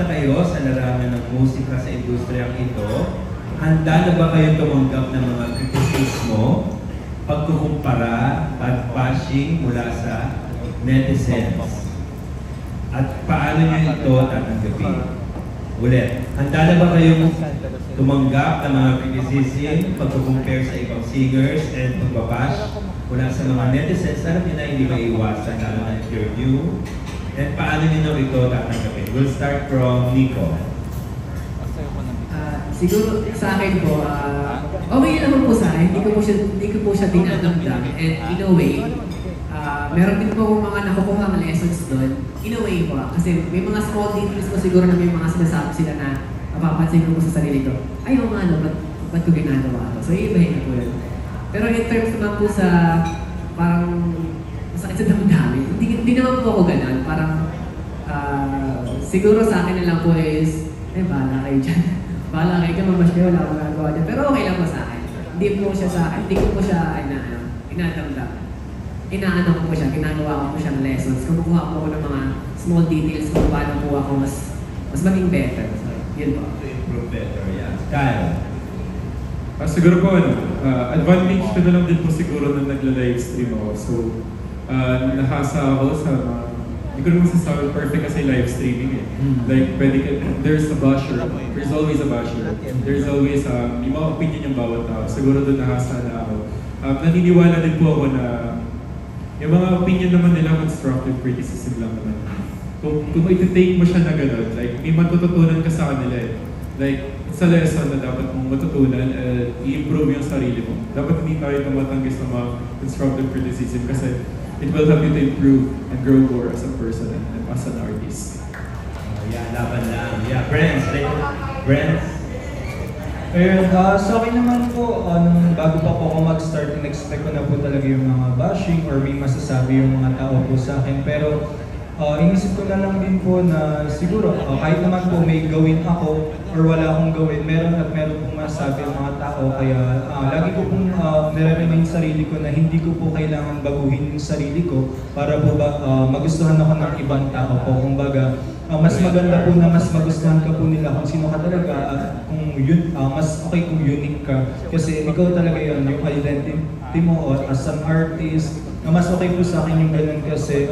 na kayo sa larangan ng musika sa industriyang ito, handa na ba kayo tumanggap ng mga kritisismo, pagkukumpara, bashing mula sa netizens? At paano niyo ito tatanggapin? Ulit, handa na ba kayong tumanggap ng mga criticism, pagkukumpare sa ibang singers, and pagbabash mula sa mga netizens? Alam niyo na hindi maiiwasan, lalo na interview. And paano niyo ito tatanggapin? We'll start from Nico. Siguro sa akin po, okay naman po sa akin, hindi ko po siya dinadamdam. And in a way, meron din po mga nakukuha ng lessons doon. In a way po, kasi may mga small details po siguro na may mga sinasabi sila na mapapansin ko po sa sarili ko. Ay, oo nga, ba't ko ginagawa ito? So, iibahin ko po yun. Pero in terms naman po sa parang masakit sa damdamin, hindi naman po ako ganun. Parang siguro sa akin na lang po is, bahala kayo dyan. Bahala kayo dyan, mamash kayo, wala akong nagawa dyan. Pero okay lang po sa akin. Hindi ko po siya inadamdam. Inaano ko po siya, ginagawa ko po siya ng lessons. Kumukuha po ako ng mga small details kung paano po ako mas maging better. So, yun po. To improve better, yeah. Kyle? Siguro po, advantage ko na lang din po siguro na nagla-livestream ako. So, nahasa ako sa mga, hindi ko naman masasabi perfect kasi live streaming eh. Like, there's a basher, there's always a basher. There's always, yung mga opinion yung bawat tao. Siguro doon nahasa na ako. Naniniwala din po ako na yung mga opinion naman nila, constructive criticism lang naman. Kung iti-take mo siya na gano'n, like, may matututunan ka sa kanila eh. Like, it's a lesson na dapat mong matutunan at i-improve yung sarili mo. Dapat hindi tayo tumatanggi sa mga constructive criticism kasi it will help you to improve and grow more as a person and as an artist. Yeah, laban lang. Yeah, Brents. Ayun, sa akin naman po, bago pa po ako mag-start, in-expect ko na po talaga yung mga bashing or may masasabi yung mga tao po sa akin. Pero inisip ko na lang din po na siguro kahit naman po may gawin ako or wala akong gawin, meron pong masasabi ang mga tao. Kaya lagi ko pong nire-remind sarili ko na hindi ko po kailangan baguhin yung sarili ko para po magustuhan ako ng ibang tao po. Kumbaga, mas maganda po na mas magustuhan ka po nila kung sino ka talaga at kung yun, mas okay kung unique ka. Kasi ikaw talaga yun, yung identity mo as an artist. Mas okay po sa akin yung ganun kasi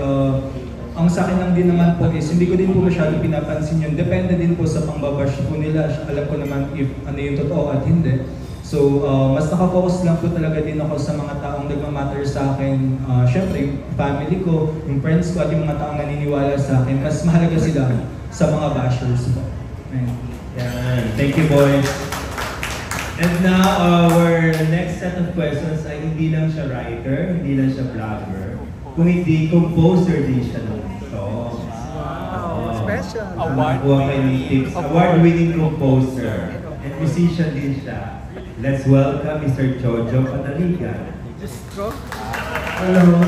ang sa akin lang din naman po is hindi ko din po masyado pinapansin yun. Depende din po sa pangbabash po nila. Alam ko naman if ano yung totoo at hindi. So, mas nakafocus lang po talaga din ako sa mga taong nagmamatter sa akin. Siyempre, yung family ko, yung friends ko, at yung mga taong naniniwala sa akin. Mas mahalaga sila sa mga bashers po. Yan. Thank you, boys. And now, our next set of questions ay hindi lang siya writer, hindi lang siya vlogger, kung hindi composer din siya ng songs. Wow! Special! Award-winning composer and musician din siya. Let's welcome Mr. Jojo Panaligan. Hello.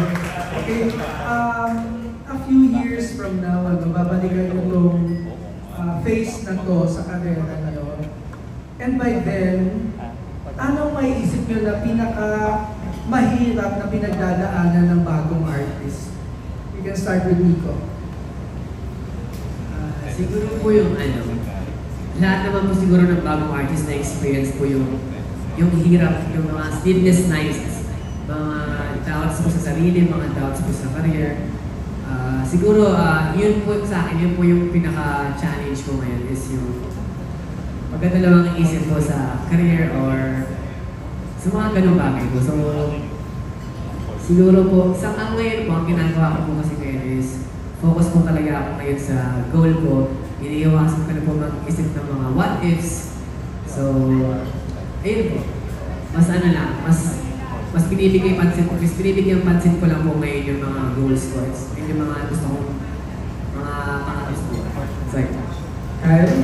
Okay, a few years from now, babalikan ko itong phase na to sa karera niyo. And by then, anong may isip nyo na pinaka-mahirap na pinagdadaanan ng bagong artist? We can start with Nico. Siguro po yung lahat naman po siguro ng bagong artist na experience po yung hirap, yung mga sleepless nights, mga doubts po sa sarili, mga doubts po sa career. Siguro, yun po sa akin, yun po yung pinaka-challenge ko ngayon is yung magdadalawang isip po sa career or sa mga ganong bagay po. So, siguro po, sa ngayon po, ang ginagawa ko po kasi ngayon is focus po talaga ako ngayon sa goal ko. Iniiwasan ko na po mag-isip ng mga what-ifs. So, ayun po. Mas mas binibigyan pansin ko lang po ngayon yung mga goals ko. Yun yung mga gusto kong mga pangalis po. Sorry. Kyle?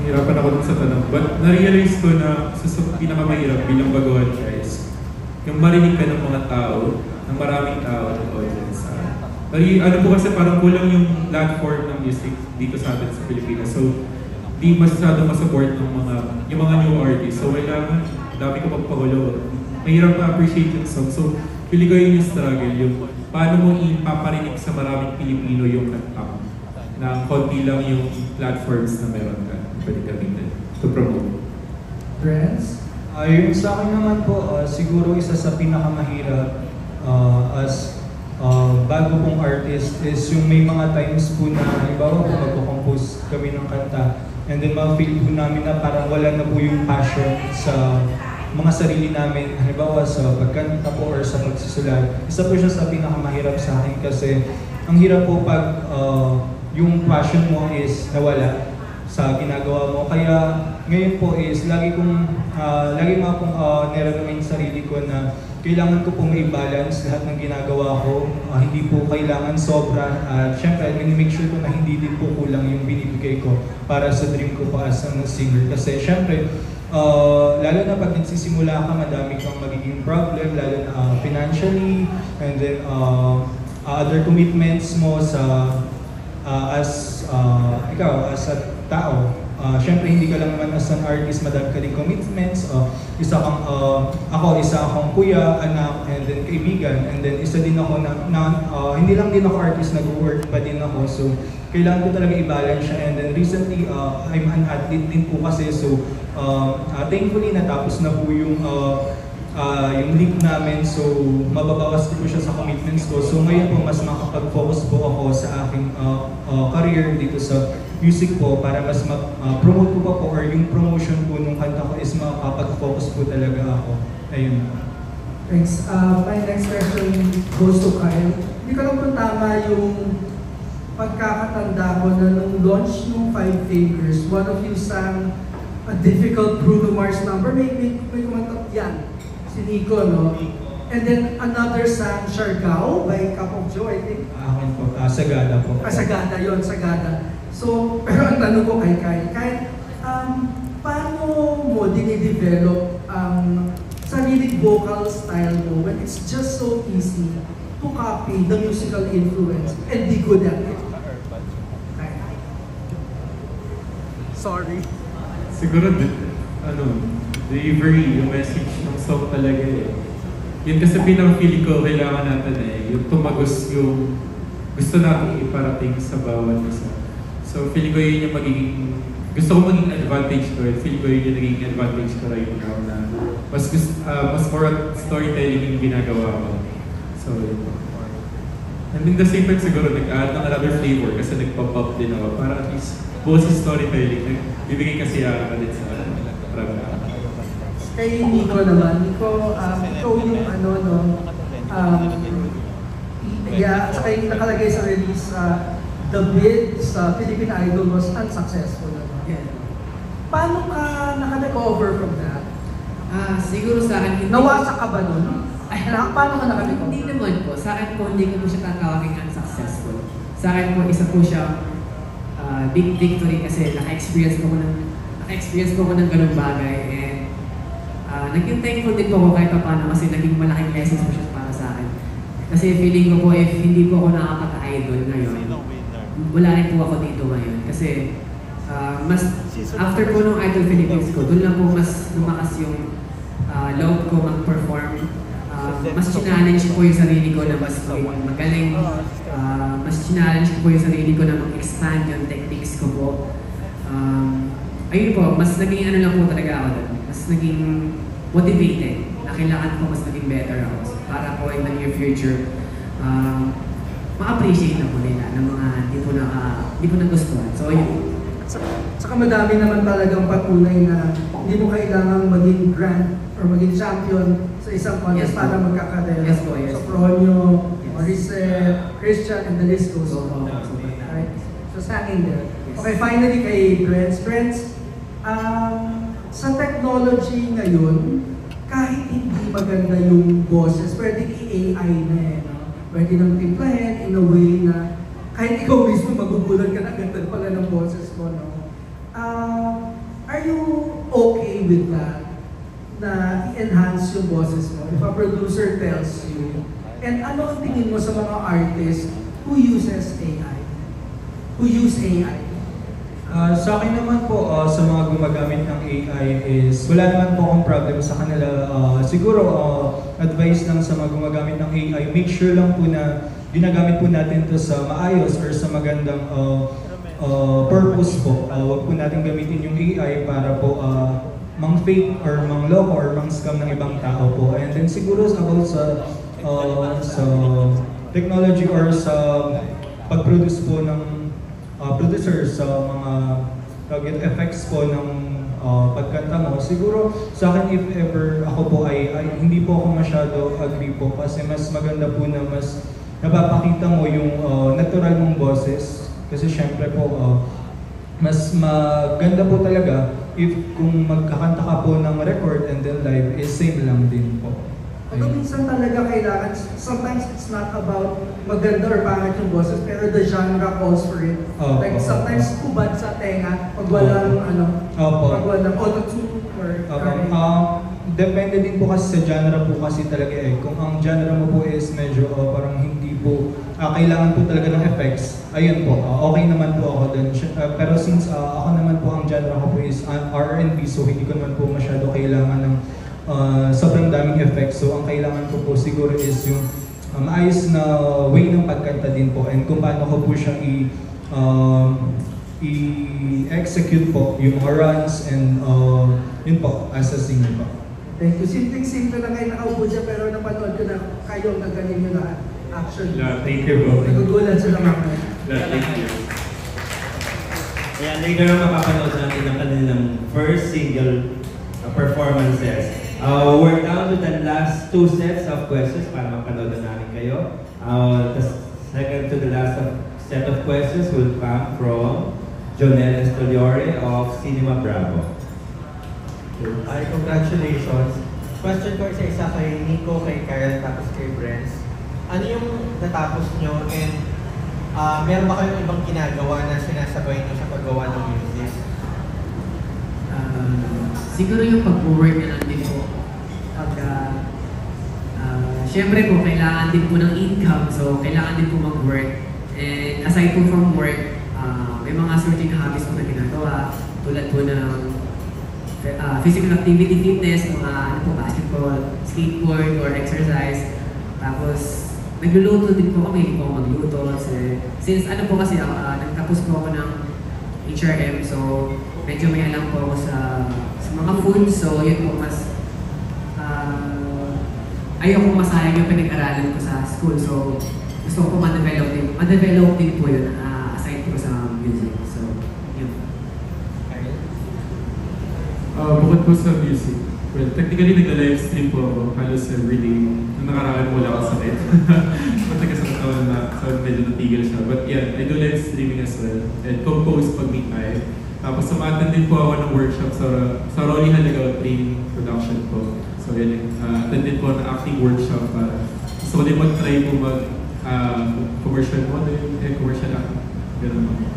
Hirapan ako dun sa tanong. But na-realize ko na sa pinakamahirap bilang baguhan guys, yung marinig ka ng mga tao, ng maraming tao ng audience. Ano po kasi parang kulang yung platform ng music dito sa atin sa Pilipinas. So, di masyado masupport ng yung mga new artists. So, kailangan, dami ko magpagulo. Mahirap ma-appreciate yung song. So, pili ko yun yung struggle, yung paano mo ipaparinig sa maraming Pilipino yung kanta mo. na konti lang yung platforms na meron ka, pwede gamitin to promote. Friends? Yung sa akin naman po, siguro isa sa pinakamahirap as bago pong artist is yung may mga times po na halimbawa po magko-compose kami ng kanta and then ma-feel po namin na parang wala na po yung passion sa mga sarili namin, halimbawa sa pagkanta po or sa pagsusulat. Isa po siya sa pinakamahirap sa akin kasi ang hirap po pag yung passion mo is nawala sa ginagawa mo. Kaya ngayon po is lagi nga pong niraramdaman sa sarili ko na kailangan ko pong i-balance lahat ng ginagawa ko. Hindi po kailangan sobra. At syempre, make sure ko na hindi din po kulang yung binibigay ko para sa dream ko pa as a singer. Kasi syempre, lalo na pag nagsisimula ka, madami kang magiging problem, lalo na financially, and then other commitments mo sa ikaw as a tao. Syempre hindi ka lang naman as an artist, madami ka din commitments. Isa akong kuya, anak, and then kaibigan, and then isa din ako hindi lang din ako artist, nag-work pa din ako. So kailangan ko talaga i-balance siya, and then recently I'm an athlete din po kasi, so thankfully natapos na po yung league namin, so mababawas ko po siya sa commitments ko. So ngayon po mas makapag-focus po ako sa aking career dito sa music po para mas promote ko pa po, or yung promotion po nung kanta ko is makapag-focus po talaga ako. Ayun. Thanks. My next question goes to Kyle. Hindi ko lang kung tama yung pagkakatanda ko na nung launch ng Five Fingers, one of you sang a difficult Bruno Mars number. May kumantok yan. Si Nico, no? And then another sang Siargao by Cup of Joe, I think. Akin po, Sagada po. Sagada yun, Sagada. So, pero ang tanong ko kay Kyle, paano mo dinidevelop ang sariling vocal style mo when it's just so easy to copy the musical influence and be good at it? Kyle. Sorry. Siguro, delivery, yung message ng song talaga eh. Yun kasi pinang-feeling ko, kailangan natin yung tumagos yung gusto natin iparating sa bawat isa. So feeling ko yun yung gusto ko maging advantage ko, feeling ko yun yung naging advantage ko right now na mas more storytelling yung ginagawa ko. So and in the same time siguro nag-add ng another flavor kasi nagpop-up din ako para at least both sa storytelling, bibigay kasi ulit sa program. Kay Nico naman, Nico, ikaw yung saka yung nakalagay sa release, the bid sa Philippine Idol was unsuccessful. Yeah. Paano ka naka-recover from that? Siguro sa akin, Nawasak ka ba nun? Paano ka naka-recover? Hindi naman po. Sa akin po, hindi ko po siya tatawagin unsuccessful. Sa akin po, isa po siya big victory kasi naka-experience ko ko ng ganung bagay, and naging thankful din po ako kahit paano kasi naging malaking lessons po siya para sa akin. Kasi feeling ko po if hindi po ako nakakaka-idol ngayon, wala rin po ako dito ngayon. Kasi mas after po nung Idol Philippines ko, doon lang po mas lumakas yung loob ko mag-perform. Mas challenge ko po yung sarili ko na mas magaling. Mas challenge ko po yung sarili ko na mag-expand yung techniques ko po. Ayun po, mas naging lang po talaga ako doon. Mas naging motivated na kailangan ko mas naging better ako. Para po in the near future, ma-appreciate na po nila ng mga hindi po nagustuhan. So yun. Saka madami naman talagang patunay na hindi mo kailangang maging grand or maging champion sa isang contest para magkakadela. Yes po, yes. So Fronyo, Maricel, Christian, and the list goes on. Right? So hanging there. Okay, finally kay Brents. Sa technology ngayon, kahit hindi maganda yung boses, pwede i-AI na no? Pwede nang timplahin in a way na kahit ikaw mismo magugulat ka na ganda pala ng boses mo, no? Are you okay with that? Na i-enhance yung boses mo if a producer tells you? And ano ang tingin mo sa mga artists who uses AI? Who use AI? Sa akin naman po, sa mga gumagamit ng AI is wala naman po akong problem sa kanila. Siguro, advice lang sa mga gumagamit ng AI, make sure lang po na ginagamit po natin to sa maayos or sa magandang purpose po. Huwag po natin gamitin yung AI para po mang-fake or mang-loko or mang-scam ng ibang tao po. And then siguro about sa technology or sa pag-produce po ng producers sa mga target effects po ng pagkanta mo. Siguro sa akin, if ever ako po ay hindi po ako masyado agree po kasi mas maganda po na mas napapakita mo yung natural mong boses. Kasi syempre po, mas maganda po talaga if kung magkakanta ka po ng record and then live, is same lang din po. Although minsan talaga kailangan, sometimes it's not about maganda or pangit yung boses, pero the genre calls for it. Like sometimes kubad sa tenga, pag walang pag walang auto-tune or depende din po kasi sa genre po kasi talaga Kung ang genre mo po is medyo parang hindi po kailangan po talaga ng effects, ayun po, okay naman po ako dun. Pero since ako naman po ang genre ko po is R&B, so hindi ko naman po masyado kailangan ng sobrang daming effects. So ang kailangan ko po siguro is yung maayos na way ng pagkanta din po and kung paano ko po siya i-execute po yung mga runs and yun po as a singer po. Thank you. Simpleng-simple lang kayo nakaupo dyan pero napanood ko na kayo nagaling nyo na action. Thank you, bro. Nagugulan sila mga. Thank you. Ayan, later na mapapanood natin ang kanilang first single performances. We're down to the last 2 sets of questions para mapanood na namin kayo. The second to the last set of questions will come from Jonel Estoliore of Cinema Bravo. Ay, congratulations. Question ko isa kay Nico, kay Kyle, tapos kay Brens. Ano yung natapos nyo and meron ba kayong ibang ginagawa na sinasabay nyo sa paggawa ng music? Siguro yung pag-work na lang din po. Siyempre po, kailangan din po ng income, so kailangan din po mag-work. And aside po from work, may mga certain hobbies po na ginagawa, tulad po ng physical activity, fitness, mga basketball, skateboard, or exercise. Tapos, nagluluto din po kami, magluto. Since kasi nagtapos po ako ng HRM, so medyo may alam po ako sa mga food. So, yun po mas ayoko masayang yung pinag-aralan ko sa school. So, gusto ko po ma-develop din po yun aside po sa music. So, yun. Bukod po sa music, well, technically nagla-live stream po ako halos everyday. Nung nakaraan wala akong sakit. Matagasakit ako na medyo natigil siya. But yeah, I do live streaming as well. And compose pag meet time. Tapos sumatan din po ako ng workshop sa Rolly Haligaw Training Production po. So yan, attend din po ng acting workshop para gusto ko din mag-try po commercial model, commercial acting. Ganun po.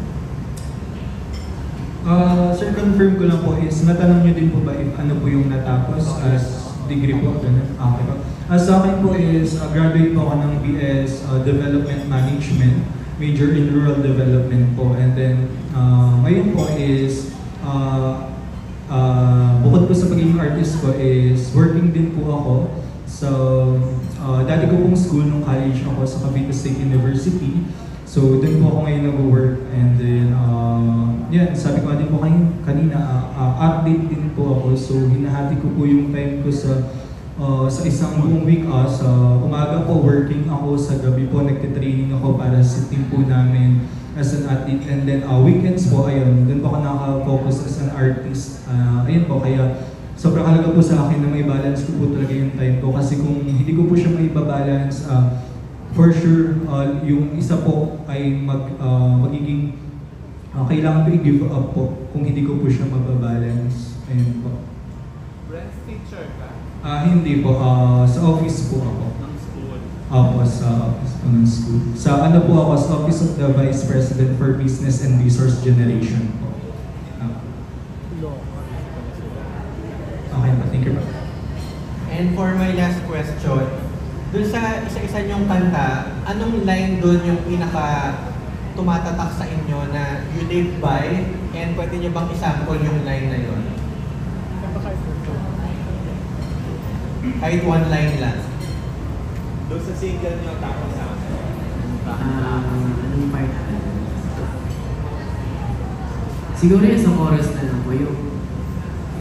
Sir, confirm ko lang po is, natanong nyo din po ba if ano po yung natapos as degree po? Ganun? Okay po. Sa akin po is, graduate po ako ng BS Development Management, major in Rural Development po. And then, ngayon po is, bukod po sa pagiging artist ko is, working din po ako. So, dati ko pong school nung college ako sa Cavite State University. So, doon po ako ngayon nag-work and then, sabi ko din po kanina, update din po ako. So, hinahati ko po yung time ko sa isang buong week. Sa umaga po, working ako, sa gabi po, nagtitraining ako para sa team po namin as an athlete. And then, weekends po, ayun, doon po ako nakaka-focus as an artist. Ayun po, kaya sobrang halaga po sa akin na may balance ko po talaga yung time ko. Kasi kung hindi ko po siya may balance, for sure, yung isa po ay magiging kailangan ko i-give up po kung hindi ko po siya mababalance. Ayun po. Brand teacher ka? Hindi po. Sa office po ako. Ng school? Opo, sa office po ng school. Sa ano po ako, sa Office of the Vice President for Business and Resource Generation po. Okay po, thank you po. And for my last question, dun sa isa-isa niyong kanta, anong line dun yung pinaka tumatatak sa inyo na you live by, and pwede niyo bang isample yung line na yun? Kahit one line lang. Doon sa single niyo, tapos sa Anong part? siguro yung sa chorus na lang po, yung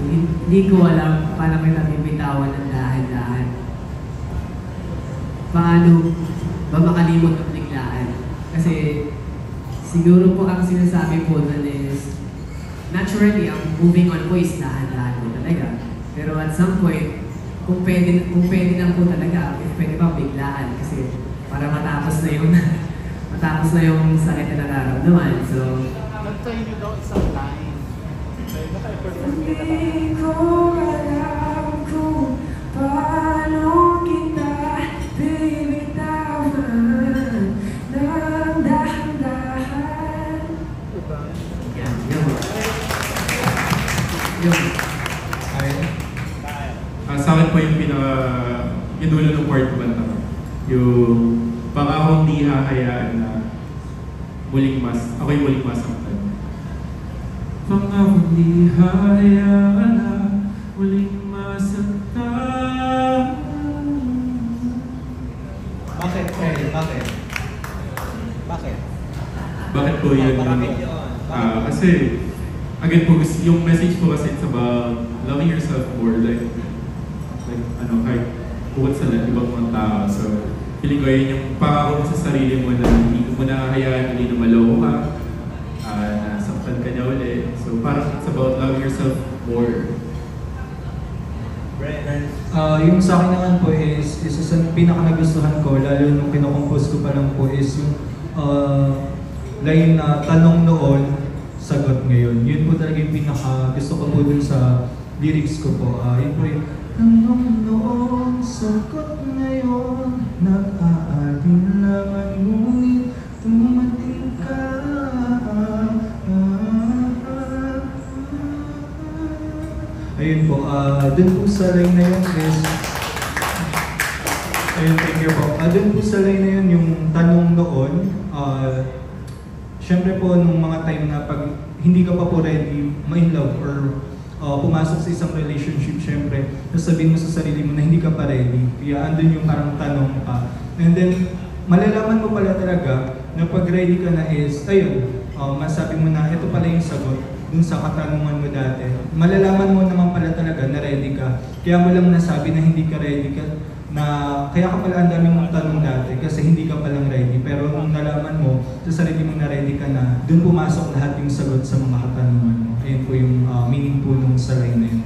hindi ko alam paano kita bibitawan ng dahan-dahan. Paano ba makalimot ang biglaan? Kasi siguro po ang sinasabi po doon is, naturally, ang moving on po is dahan-dahan po talaga. Pero at some point, kung pwede lang po talaga, if pwede pa biglaan. Kasi para matapos na yung sakit na nararamdaman. So, Nagtayin nyo daw isang line. Hindi ko alam kung paano kita bibitawan ng dahan-dahan. yan, yun. Sa akin po yung yung dulo ng part 1 na yung pangakong di hahayaan na ako yung muling masaktan. Pangakong di hahayaan na muling masaktan. Bakit, Kyle? Bakit? Bakit? Bakit po yun? Bakit yun? Kasi, again po, yung message po kasi it's about loving yourself more, like kahit bukod sa ibang mga tao. So, feeling ko yun yung pangako mo sa sarili mo na hindi mo nahahayaan hindi na maloko ka, nasaktan ka niya ulit. So, parang it's about loving yourself more. Brennan? Yung sa akin naman po is isa sa pinaka-nagustuhan ko, lalo nung kinocompose ko pa lang po, is yung line na tanong noon, sagot ngayon. Yun po talaga yung pinaka-gusto ko po dun sa lyrics ko po. Yun po yung tanong noon, sagot ngayon, nag-aalinlangan ngunit tumating ka. Ayun po, dun po sa line na yun is, ayun, thank you po. Dun po sa line na yun, yung tanong noon, syempre po nung mga time na pag hindi ka pa po ready, ma-in love or pumasok sa isang relationship, syempre, sasabihin mo sa sarili mo na hindi ka pa ready. Kaya andun yung parang tanong ka. And then, malalaman mo pala talaga na pag ready ka na is, ayun, masabi mo na ito pala yung sagot dun sa katanungan mo dati. Malalaman mo naman pala talaga na ready ka. Kaya mo lang nasabi na hindi ka ready ka, na kaya ka pala ang dami mong tanong dati kasi hindi ka palang ready. Pero nung nalaman mo sa sarili mo na ready ka na, dun pumasok lahat yung sagot sa mga katanungan mo. Ayun po yung meaning po nung sa line na yun.